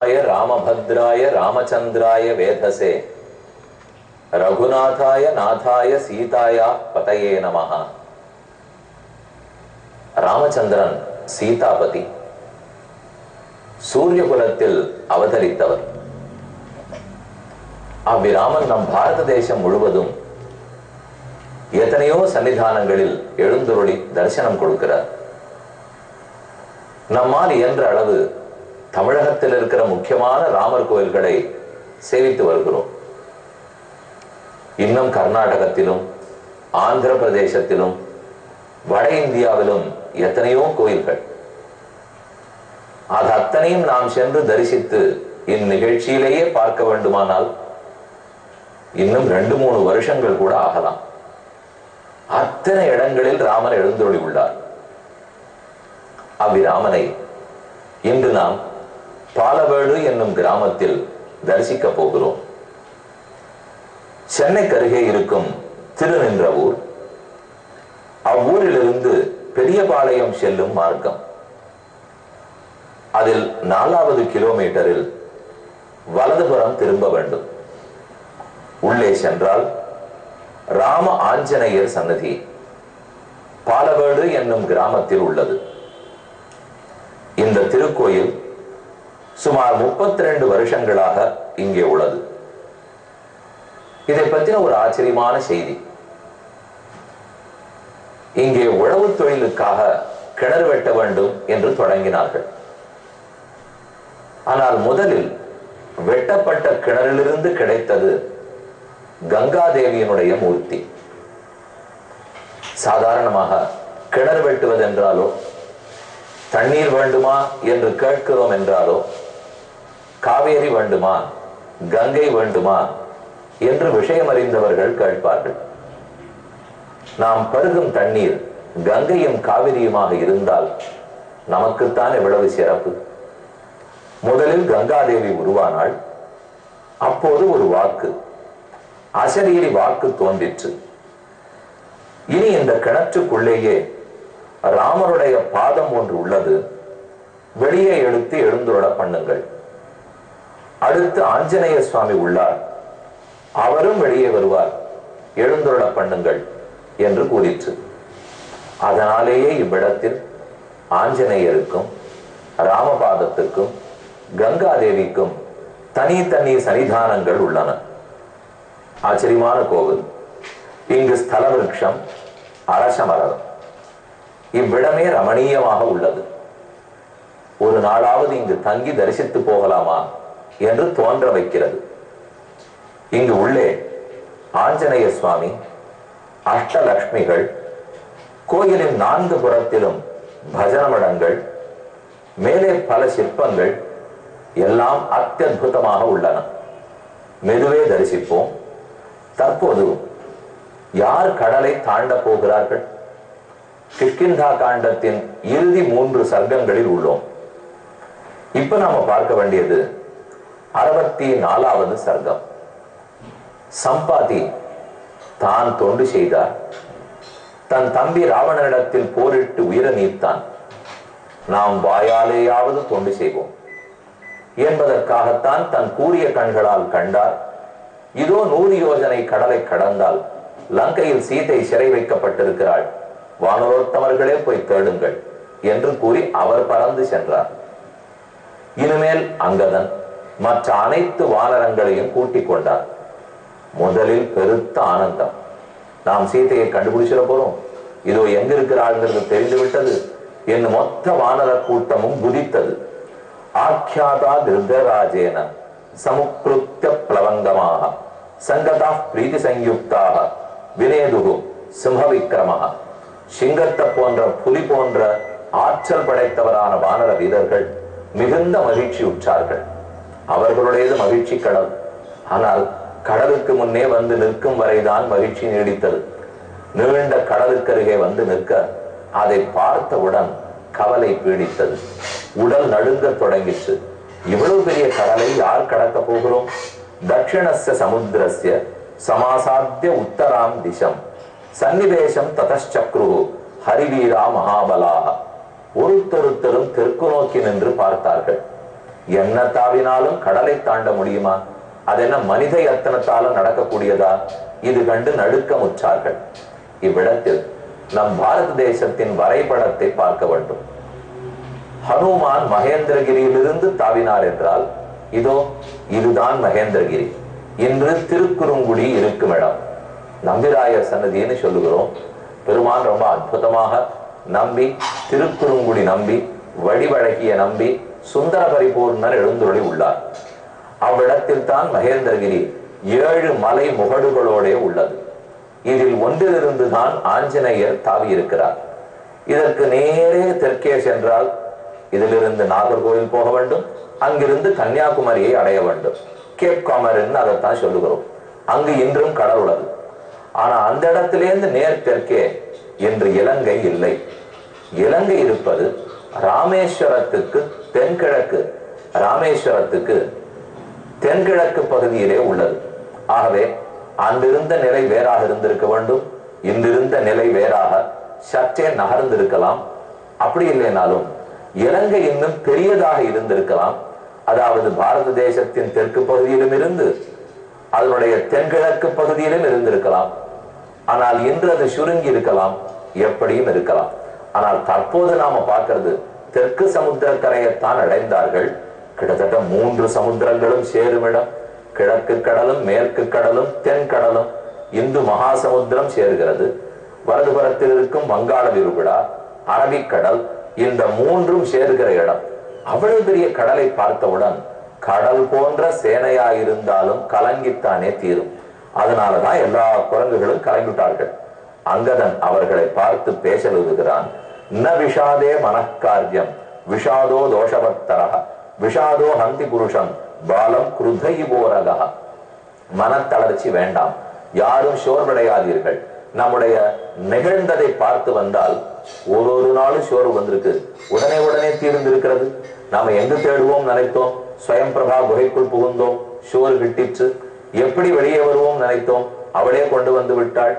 रामभद्राय रामचंद्राय वेधसे रघुनाथाय नाथाय सीताया पतये नमः. ராமச்சந்திரன் சீதாபதி சூரியகுலத்தில் அவதரித்தவர். அவ்விராமன் நம் பாரத தேசம் முழுவதும் எத்தனையோ சன்னிதானங்களில் எழுந்துருளி தரிசனம் கொடுக்கிறார். நம்மால் இயன்ற அளவு தமிழகத்தில் இருக்கிற முக்கியமான ராமர் கோயில்களை சேவித்து வருகிறோம். இன்னும் கர்நாடகத்திலும் ஆந்திர பிரதேசத்திலும் வட இந்தியாவிலும் எத்தனையோ கோயில்கள். அது அத்தனையும் நாம் சென்று தரிசித்து இந்நிகழ்ச்சியிலேயே பார்க்க வேண்டுமானால் இன்னும் 2-3 வருஷங்கள் கூட ஆகலாம். அத்தனை இடங்களில் ராமன் எழுந்தருளி உள்ளார். அவ்விராமனை இன்று நாம் பாலவேடு என்னும் கிராமத்தில் தரிசிக்க போகிறோம். சென்னைக்கு அருகே இருக்கும் திருநின்றவூர், அவ்வூரிலிருந்து பெரியபாளையம் செல்லும் மார்க்கம். அதில் 4வது கிலோமீட்டரில் வலதுபுறம் திரும்ப வேண்டும். உள்ளே சென்றால் ராம ஆஞ்சநேயர் சன்னதி பாலவேடு என்னும் கிராமத்தில் உள்ளது. இந்த திருக்கோயில் சுமார் 32 வருஷங்களாக இங்கே உள்ளது. இதை பற்றின ஒரு ஆச்சரியமான செய்தி. இங்கே உழவு தொழிலுக்காக கிணறு வெட்ட வேண்டும் என்று தொடங்கினார்கள். ஆனால் முதலில் வெட்டப்பட்ட கிணறிலிருந்து கிடைத்தது கங்காதேவியினுடைய மூர்த்தி. சாதாரணமாக கிணறு வெட்டுவதென்றாலோ தண்ணீர் வேண்டுமா என்று கேட்கிறோம் என்றாலோ காவேரி வேண்டுமா கங்கை வேண்டுமா என்று விஷயம் அறிந்தவர்கள் கேட்பார்கள். நாம் பருகும் தண்ணீர் கங்கையும் காவிரியுமாக இருந்தால் நமக்குத்தான் எவ்வளவு சிறப்பு. முதலில் கங்காதேவி உருவானாள். அப்போது ஒரு வாக்கு, அசரீரி வாக்கு தோன்றிற்று. இனி இந்த கிணற்றுக்குள்ளேயே ராமருடைய பாதம் ஒன்று உள்ளது, வெளியே எடுத்து எழுந்துருள பண்ணுங்கள். அடுத்து ஆஞ்சநேய சுவாமி உள்ளார், அவரும் வெளியே வருவார், எழுந்துருள பண்ணுங்கள் என்று கூறிற்று. அதனாலேயே இவ்விடத்தில் ஆஞ்சநேயருக்கும் ராமபாதத்துக்கும் கங்காதேவிக்கும் தனி சன்னிதானங்கள் உள்ளன. ஆச்சரியமான கோவில். இங்கு ஸ்தல விருட்சம் அரசமரம். இவ்விடமே ரமணீயமாக உள்ளது. ஒரு நாளாவது இங்கு தங்கி தரிசித்து போகலாமா என்று தோன்ற வைக்கிறது. இங்கு உள்ளே ஆஞ்சநேய சுவாமி, அஷ்டலக்ஷ்மிகள், கோயிலின் 4 புறத்திலும் பஜனமடங்கள், மேலே பல சிற்பங்கள் எல்லாம் அத்தியுதமாக உள்ளன. மெதுவே தரிசிப்போம். தற்போது யார் கடலை தாண்ட போகிறார்கள்? கிஷ்கிந்தா காண்டத்தின் இறுதி 3 சர்க்கங்களில் உள்ளோம். இப்ப நாம பார்க்க வேண்டியது 64வது சர்க்கம். சம்பாதி தான் தொண்டு செய்தார். தன் தம்பி ராவணனிடத்தில் போரிட்டு உயிர நீத்தான். நாம் வாயாலேயாவது தொண்டு செய்வோம் என்பதற்காகத்தான் தன் கூரிய கண்களால் கண்டார். இதோ 100 யோஜனை கடலை கடந்தால் லங்கையில் சீதை சிறை வைக்கப்பட்டிருக்கிறாள், வானரோத்தமர்களே போய் தேடுங்கள் என்று கூறி அவர் பறந்து சென்றார். இனிமேல் அங்கதன் மற்ற அனைத்து வானரங்களையும் கூட்டிக் கொண்டார். முதலில் பெருத்த ஆனந்தம். நாம் சீதையை கண்டுபிடிச்சிட போறோம், இதோ எங்க இருக்கிறாள்ங்கிறது தெரிந்து விட்டது என்று மொத்த வானர கூட்டமும் குதித்தது. ஆக்கியாதா திருதராஜேன சமுக்ருத்ய பிளவங்கமாக சங்கதா பிரீதி சயுக்தாக வினேதுகு சிம்ம விக்ரமஹ. சிங்கத்தை போன்ற புலி போன்ற ஆற்றல் படைத்தவரான வானர வீரர்கள் மிகுந்த மகிழ்ச்சி உற்றார்கள். அவர்களுடையது மகிழ்ச்சி கடல். ஆனால் கடலுக்கு முன்னே வந்து நிற்கும் வரைதான் மகிழ்ச்சி நீடித்தது. நீண்ட கடலுக்கருகே வந்து நிற்க அதை பார்த்தவுடன் கவலை பீடித்தது. உடல் நடுங்க தொடங்கிற்று. இவ்வளவு பெரிய கடலை யார் கடக்க போகிறோம்? தட்சிணஸ்ய சமுத்திரஸ்ய சமாசாத்திய உத்தராம் திசம் சன்னிவேசம் ததச்சக்ரு ஹரிவீரா மகாபலாக. ஒருத்தொருத்தரும் தெற்கு நோக்கி நின்று பார்த்தார்கள். என்ன தாவினாலும் கடலை தாண்ட முடியுமா? அது என்ன மனித யத்தனத்தாலும் நடக்கக்கூடியதா? இது கண்டு நடுக்கமுற்றார்கள். இவ்விடத்தில் நம் பாரத தேசத்தின் வரைபடத்தை பார்க்க வேண்டும். ஹனுமான் மகேந்திரகிரியிலிருந்து தாவினார் என்றால் இதோ இதுதான் மகேந்திரகிரி. இன்று திருக்குறுங்குடி இருக்கும் இடம். நம்பிராயர் சன்னதின்னு சொல்லுகிறோம். பெருமான் ரொம்ப அற்புதமாக நம்பி, திருக்குறுங்குடி நம்பி, வடிவழகிய நம்பி, சுந்தர பரிபூர்ணர் எழுந்துருளி உள்ளார். அவ்விடத்தில் தான் மகேந்திரகிரி 7 மலை முகடுகளோட உள்ளது. இதில் ஒன்றிலிருந்து தான் ஆஞ்சநேயர் தாவி இருக்கிறார். இதற்கு நேரே தெற்கே சென்றால் இதிலிருந்து நாகர்கோவில் போக வேண்டும், அங்கிருந்து கன்னியாகுமரியை அடைய வேண்டும். கேப் காமர்ன்னு அதைத்தான் சொல்லுகிறோம். அங்கு இன்றும் கடல் உள்ளது. ஆனா அந்த இடத்திலேருந்து நேர் தெற்கே இன்று இலங்கை இல்லை. இலங்கை இருப்பது ராமேஸ்வரத்துக்கு தென்கிழக்கு, ராமேஸ்வரத்துக்கு தென்கிழக்கு பகுதியிலே உள்ளது. ஆகவே அன்றிருந்த நிலை வேறாக இருந்திருக்க வேண்டும், இன்றிருந்த நிலை வேறாக சற்றே நகர்ந்திருக்கலாம். அப்படி இல்லைனாலும் இலங்கை இன்னும் பெரியதாக இருந்திருக்கலாம். அதாவது பாரத தேசத்தின் தெற்கு பகுதியிலும் இருந்து அதனுடைய தென்கிழக்கு பகுதியிலும் இருந்திருக்கலாம். ஆனால் இன்று அது சுருங்கி இருக்கலாம், எப்படியும் இருக்கலாம். ஆனால் தற்போது நாம பார்க்கிறது தெற்கு சமுத்திரக்கரையைத்தான் அடைந்தார்கள். கிட்டத்தட்ட 3 சமுத்திரங்களும் சேருமிடம். கிழக்கு கடலும், மேற்கு கடலும், தென்கடலும், இந்து மகாசமுத்திரம் சேருகிறது. வலதுபுறத்தில் இருக்கும் வங்காள விரிகுடா, அரபிக்கடல், இந்த 3ம் சேருகிற இடம். அவ்வளவு பெரிய கடலை பார்த்தவுடன் கடல் போன்ற சேனையாயிருந்தாலும் கலங்கித்தானே தீரும். அதனாலதான் எல்லா குரங்குகளும் கலங்கிட்டார்கள். அங்கதன் அவர்களை பார்த்து பேசலுகிறான். ந விஷாதே மனக்காரியம் விஷாதோ தோஷவத்தரக விஷாதோ ஹந்தி புருஷம் பாலம் குருதைபோரகா. மனத்தளர்ச்சி வேண்டாம், யாரும் சோர்வடையாதீர்கள். நம்முடைய நிகழ்ந்ததை பார்த்து வந்தால் ஒரு நாளும் சோர்வு வந்திருக்கு, உடனே தீர்ந்திருக்கிறது. நாம எங்கு தேடுவோம் நினைத்தோம், ஸ்வயம் பிரபா குகைக்குள் புகுந்தோம், சோறு கிட்டிற்று. எப்படி வெளியே வருவோம் நினைத்தோம், அவளே கொண்டு வந்து விட்டாள்.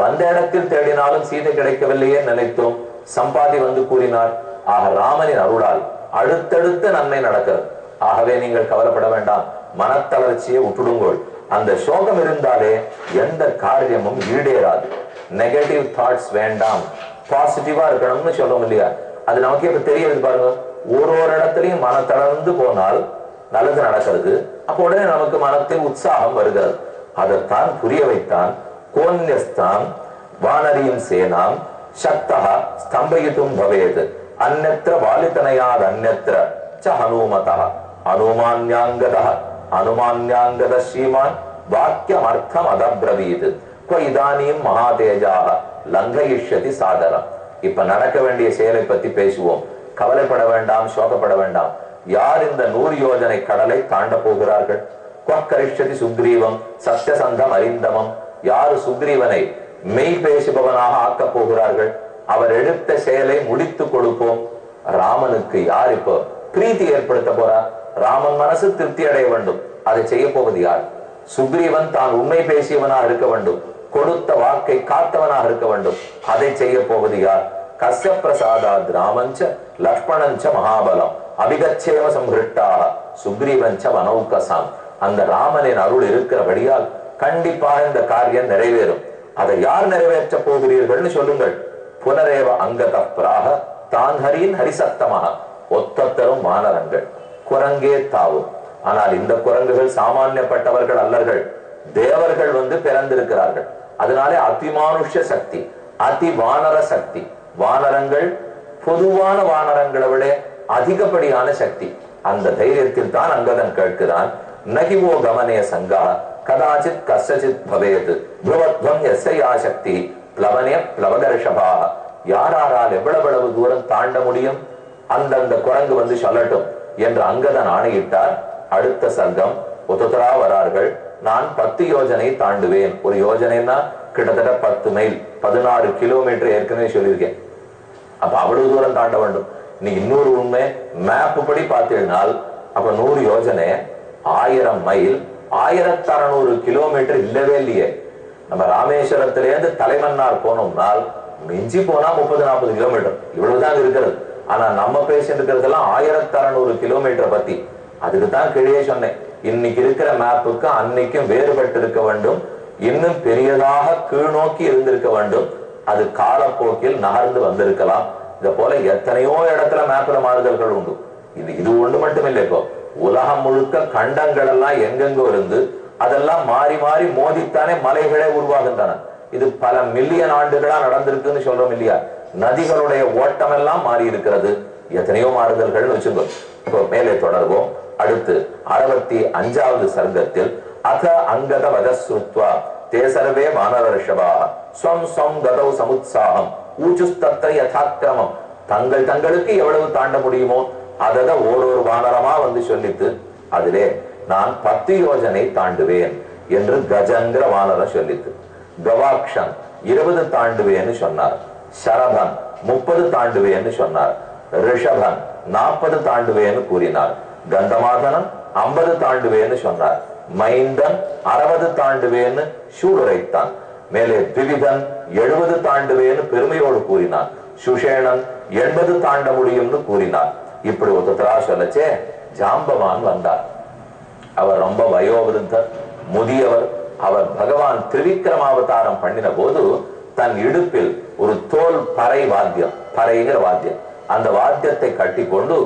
வந்த இடத்தில் தேடினாலும் சீதை கிடைக்கவில்லையே நினைத்தோம், சம்பாதி வந்து கூறினார். ஆக ராமனின் அருளால் அடுத்தடுத்த நன்மை நடக்கிறது. ஆகவே நீங்கள் கவலைப்பட வேண்டாம், மனத்தளர்ச்சியை விட்டுடுங்கள். அந்த சோகம் இருந்தாலே எந்த காரியமும் ஈடேறாது. நெகட்டிவ் தாட்ஸ் வேண்டாம், பாசிட்டிவா இருக்கணும்னு சொல்றோம் இல்லையா? அது நமக்கே இப்ப தெரியுது பாருங்க. ஒரு இடத்துலயும் மனத்தளர்ந்து போனால் நல்லது நடக்கிறது. அப்போ உடனே நமக்கு மனத்தில் உற்சாகம் வருகிறது. அதைத்தான் புரிய வைத்தான். கோன்யஸ்தான் வானரியின் சேனாம் சக்தா ஸ்தம்பயித்தும் பவேத் அந்நத்திர வாலிதனயாத் அந்நத்திர ச ஹனுமதா அனுமான்யாங்கதா அனுமான்யாங்கத ஸ்ரீமான் வாக்கியம் அர்த்தம் அதப்ரவீத் க இதானீம் மகாதேஜாக லங்கயிஷ்யதி சாதரம். இப்ப நடக்க வேண்டிய செயலை பத்தி பேசுவோம். கவலைப்பட வேண்டாம், சோகப்பட வேண்டாம். யார் இந்த 100 யோஜனை கடலை தாண்ட போகிறார்கள்? கொக்கரிஷ்யதி சுக்ரீவம் சத்தியசந்தம் அரிந்தமம். யாரு சுக்ரீவனை மெய் பேசுபவனாக ஆக்க போகிறார்கள்? அவர் எடுத்த செயலை முடித்து கொடுப்போம். ராமனுக்கு யார் இப்போ பிரீத்தி ஏற்படுத்த போறார்? ராமன் மனசு திருப்தி அடைய வேண்டும். அதை செய்ய போவது யார்? சுக்ரீவன் தான் உண்மை பேசியவனாக இருக்க வேண்டும், கொடுத்த வாக்கை காத்தவனாக இருக்க வேண்டும். அதை செய்ய போவது யார்? கஸ்ய பிரசாதாத் ராமஞ்ச லக்ஷ்மணஞ்ச மகாபலம் அபிகச்சேவ சம்ஹிருஷ்டாக சுக்ரீவஞ்ச வனௌகசாம். அந்த ராமனின் அருள் இருக்கிறபடியால் கண்டிப்பாக இந்த காரியம் நிறைவேறும். அதை யார் நிறைவேற்ற போகிறீர்கள்னு சொல்லுங்கள். புனரேவ அங்கத பிராக தான் ஹரின் ஹரிசத்தமாக. ஒத்தத்தரும் வானரங்கள், குரங்கே தாவும். ஆனால் இந்த குரங்குகள் சாமானியப்பட்டவர்கள் அல்லர்கள், தேவர்கள் வந்து பிறந்திருக்கிறார்கள். அதனாலே அதிமானுஷ சக்தி, அதி வானர சக்தி. வானரங்கள் பொதுவான வானரங்களை விட அதிகப்படியான சக்தி. அந்த தைரியத்தில் தான் அங்கதன் கேட்கிறான். நகிவோ கமனே சங்கா கதாச்சித் கசச்சித் பவேத் புவத்வம் யஸ்யா சக்தி பிளவனே பிளவகர்ஷபா. யாரால் எவ்வளவு தூரம் தாண்ட முடியும் அந்தந்த குரங்கு வந்து சொல்லட்டும் என்று அங்கதன் ஆணையிட்டார். அடுத்த சர்க்கம் ஒத்தரா வரார்கள். நான் 10 யோஜனை தாண்டுவேன். ஒரு யோஜனைன்னா கிட்டத்தட்ட 10 மைல், 16 கிலோமீட்டர் ஏற்கனவே சொல்லியிருக்கேன். அப்ப அவ்வளவு தூரம் தாண்ட வேண்டும். நீ இன்னொரு உண்மை மேப் படி பார்த்தீங்கன்னால் அப்ப 100 யோஜனை 1000 மைல், 1600 கிலோமீட்டர் இல்லவே இல்லையே. நம்ம ராமேஸ்வரத்திலேருந்து தலைமன்னார் போனோம்னால் மிஞ்சி போனா 30-40 கிலோமீட்டர், இவ்வளவுதான் இருக்கிறது. ஆனா நம்ம பேசிட்டு இருக்கிறதெல்லாம் 1600 கிலோமீட்டர் பத்தி. அதுக்குதான் கீழே சொன்னேன், இன்னைக்கு இருக்கிற மேப்புக்கு அன்னைக்கும் வேறுபட்டு இருக்க வேண்டும், இன்னும் பெரியதாக கீழ் நோக்கி இருந்திருக்க வேண்டும், அது காலப்போக்கில் நகர்ந்து வந்திருக்கலாம். இத போல எத்தனையோ இடத்துல மேப்ல மாறுதல்கள் உண்டு. இது ஒண்ணு மட்டும் இல்லை, இப்போ உலகம் முழுக்க கண்டங்கள் எல்லாம் எங்கெங்கோ இருந்து அதெல்லாம் மாறி மாறி மோதித்தானே மலைகளே உருவாகின்றன. இது பல மில்லியன் ஆண்டுகளா நடந்திருக்குன்னு சொல்றோம் இல்லையா? நதிகளுடைய ஓட்டம் எல்லாம் மாறி இருக்கிறது. எத்தனையோ மாறுதல்கள் வச்சுக்கோ. இப்போ மேலே தொடர்வோம். அடுத்து 65வது சர்க்கத்தில் அத அங்கத வதஸ்ருத்வா தேசர்வே வானரர்ஷபா ஸ்வம் ஸ்வம் கதௌ சமுத்சாகம் ஊச்சுஸ்தத்த யதாக்கிரமம். தங்களுக்கு எவ்வளவு தாண்ட முடியுமோ அதத ஓரொரு வானரமா வந்து சொல்லித்து, அதிலே நான் 10 யோஜனை தாண்டுவேன் என்று கஜங்கிற வானரம் சொல்லித்து. கவாக்ஷன் 20 தாண்டுவேன்னு சொன்னார். சரபன் 30 தாண்டுவேன்னு சொன்னார். ரிஷபன் 40 தாண்டுவேன்னு கூறினார். கந்தமாதனன் 50 தாண்டுவேன்னு சொன்னார். மைந்தன் 60 தாண்டுவேன்னு சூளுரைத்தான். மேலே திவிதன் 70 தாண்டுவேன்னு பெருமையோடு கூறினார். சுஷேணன் 80 தாண்ட முடியும்னு கூறினார். இப்படி ஒருத்தரா சொல்லச்சே ஜாம்பவான் வந்தார். அவர் ரொம்ப வயோவிருத்தர், முதியவர். அவர் பகவான் திரிவிக்ரமாவதாரம் பண்ணின போது தன் இடுப்பில் ஒரு தோல் பறை வாத்தியம், பறைங்கிற வாத்தியம், அந்த வாத்தியத்தை கட்டி கொண்டு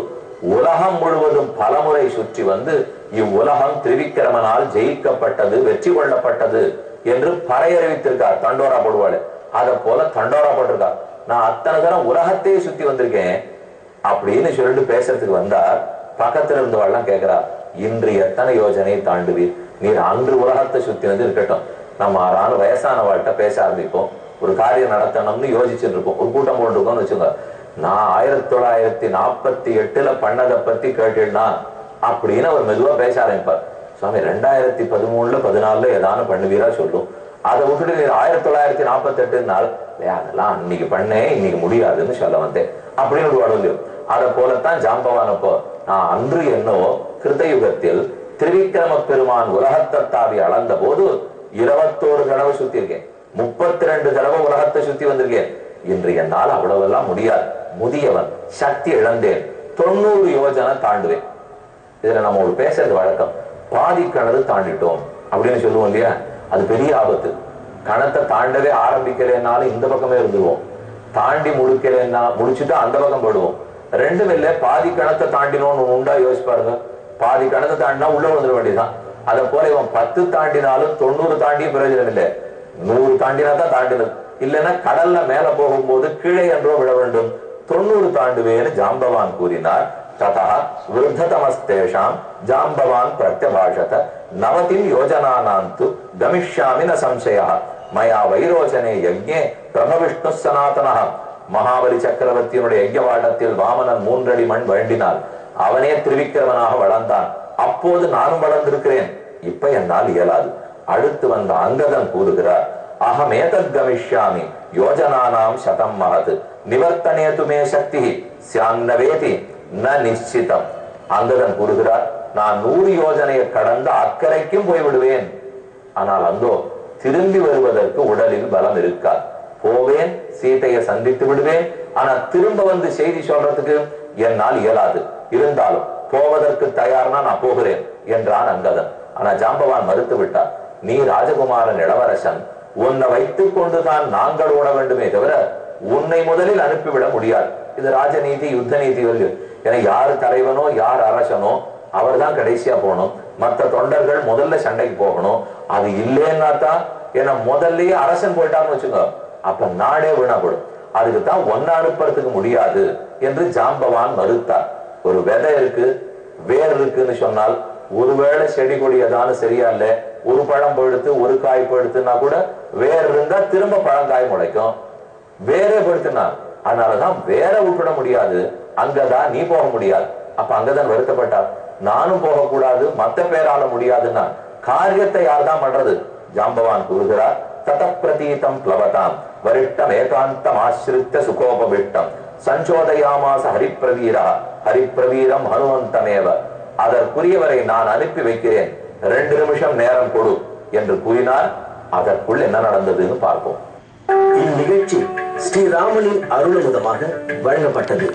உலகம் முழுவதும் பலமுறை சுற்றி வந்து இவ்வுலகம் திரிவிக்ரமனால் ஜெயிக்கப்பட்டது, வெற்றி கொள்ளப்பட்டது என்று பறை அறிவித்திருக்கார். தண்டோரா போடுவாள், அதை போல தண்டோரா போட்டிருக்கார். நான் அத்தனை தரம் உலகத்தையே சுத்தி வந்திருக்கேன் அப்படின்னு சொல்லிட்டு பேசுறதுக்கு வந்தார். பக்கத்துல இருந்தவாள்லாம் கேட்கிறா, இன்று எத்தனை யோஜனை தாண்டுவீர்? நீர் அன்று உலகத்தை சுத்தி வந்து இருக்கட்டும், நம்ம ஆறான வயசான வாழ்கிட்ட பேச ஆரம்பிப்போம். ஒரு காரியம் நடத்தணும்னு யோசிச்சுட்டு இருப்போம், ஒரு கூட்டம் போட்டுருக்கோம்னு வச்சுங்க. நான் 1948 பண்ணதை பத்தி கேட்டுனா அப்படின்னு அவர் மெதுவா பேச ஆரம்பிப்பார். சுவாமி 2013 14 ஏதானு பண்ணுவீரா சொல்லும். அதை விட்டுட்டு நீர் 1948 அதெல்லாம் அன்னைக்கு பண்ணேன், இன்னைக்கு முடியாதுன்னு சொல்ல வந்தேன் அப்படின்னு ஒரு வடலையும். அதை போலத்தான் ஜாம்பவானப்போ நான் அன்று என்னவோ கிருதயுகத்தில் திரிவிக்ரம பெருமான் உலகத்தை தாவி அளந்த போது 21 தடவை சுத்தி இருக்கேன், 32 தடவை உலகத்தை சுத்தி வந்திருக்கேன். இன்று என்னால் அவ்வளவெல்லாம் முடியாது, முதியவன், சக்தி இழந்தேன், 90 யோஜனை தாண்டுவேன். இதுல நம்ம ஒரு பேசுறது வழக்கம், பாதி கிணறு தாண்டிட்டோம் அப்படின்னு சொல்லுவோம் இல்லையா? அது பெரிய ஆபத்து. கணத்தை தாண்டவே ஆரம்பிக்கலன்னாலும் இந்த பக்கமே இருந்துருவோம், தாண்டி முடிச்சுட்டு அந்த பக்கம் போடுவோம். ரெண்டும் இல்லை, பாதி கணத்தை தாண்டினோன்னு உண்டா யோசிச்சு பாருங்க. பாதி கணத்தை தாண்டினா உள்ள வந்துட வேண்டியதுதான். அதை போல இவன் 10 தாண்டினாலும் 90 தாண்டியும் பிரயோஜனம் இல்லை. 100 தாண்டினா தான் தாண்டினது, இல்லைன்னா கடல்ல மேல போகும்போது கீழே என்றோ விட வேண்டும். 90 தாண்டுவேன்னு ஜாம்பவான் கூறினார். ததா விருத்ததமஸ்தேஷாம் ஜாம்பவான் பிரத்யபாஷத 90 யோஜனானாந்து கமிஷ்யாமி ந சம்சயः மயா வைரோச்சனே யஜ்ஞே பிரம்மவிஷ்ணு சனாதனः. மகாபலி சக்கரவர்த்தியினுடைய யஜ்ஞவாடத்தில் வாமனன் 3 அடி மண் வேண்டினான். அவனே திரிவிக்ரமனாக வளர்ந்தான். அப்போது நானும் வளர்ந்திருக்கிறேன், இப்ப என்னால் இயலாது. அடுத்து வந்த அங்கதன் கூறுகிறார், அகமேதத் கமிஷ்யாமி யோஜனானாம் சதம் மகத் நிவர்த்தனேது மே சக்தி ஸ்யான்னவேதி ந நிச்சிதம். அங்கதன் கூறுகிறார், நான் 100 யோஜனையை கடந்த அக்கறைக்கும் போய்விடுவேன். ஆனால் அங்கோ திரும்பி வருவதற்கு உடலில் பலம் இருக்காது. போவேன், சீதையை சந்தித்து விடுவேன், ஆனா திரும்ப வந்து செய்தி சொல்றதுக்கு என்னால் இயலாது. இருந்தாலும் போவதற்கு தயார்னா நான் போகிறேன் என்றான் அங்கதன். ஆனா ஜாம்பவான் மறுத்து விட்டார். நீ ராஜகுமாரன் இளவரசன், உன்னை வைத்துக் கொண்டுதான் நாங்கள் ஓட வேண்டுமே தவிர உன்னை முதலில் அனுப்பிவிட முடியாது. இது ராஜநீதி, யுத்த நீதி வருது. ஏன்னா யாரு தலைவனோ யார் அரசனோ அவர் தான் கடைசியா போகணும். மற்ற தொண்டர்கள் முதல்ல சண்டைக்கு போகணும். அது இல்லைன்னா தான், ஏன்னா முதல்லயே அரசன் போயிட்டான்னு வச்சுங்க, அப்ப நாடே வீணாப்படும். அதுக்குத்தான் ஒன்ன அனுப்புறதுக்கு முடியாது என்று ஜாம்பவான் மறுத்தார். ஒரு விதை இருக்கு, வேர் இருக்குன்னு சொன்னால் ஒருவேளை செடி கொடி ஏதானு சரியா இல்ல, ஒரு பழம் போயிடுத்து ஒரு காய் போயிடுத்துன்னா கூட வேர் இருந்தா திரும்ப பழங்காய் முளைக்கும். வேரே போயிடுத்துனார், அதனாலதான் வேற விட்டுட முடியாது. அங்கதான் நீ போக முடியாது. அப்ப அங்கதான் வருத்தப்பட்டார், நானும் போகக்கூடாது, மத்த பேரால முடியாதுன்னா காரியத்தை யார்தான் பண்றது? ஜாம்பவான் கூறுகிறார், தத பிரதீதம் பிளவதாம் வரிட்டம் ஏகாந்தம் ஆசிரித்த சுகோபவிட்டம் சஞ்சோதயாமாச ஹரிப்பிரவீரா ஹரிப்பிரவீரம் ஹனுமந்தமேவ. அதற்குரியவரை நான் அனுப்பி வைக்கிறேன், 2 நிமிஷம் நேரம் கொடு என்று கூறினார். அதற்குள் என்ன நடந்ததுன்னு பார்ப்போம். இந்நிகழ்ச்சி ஸ்ரீராமனின் அருளமுதமாக வழங்கப்பட்டது.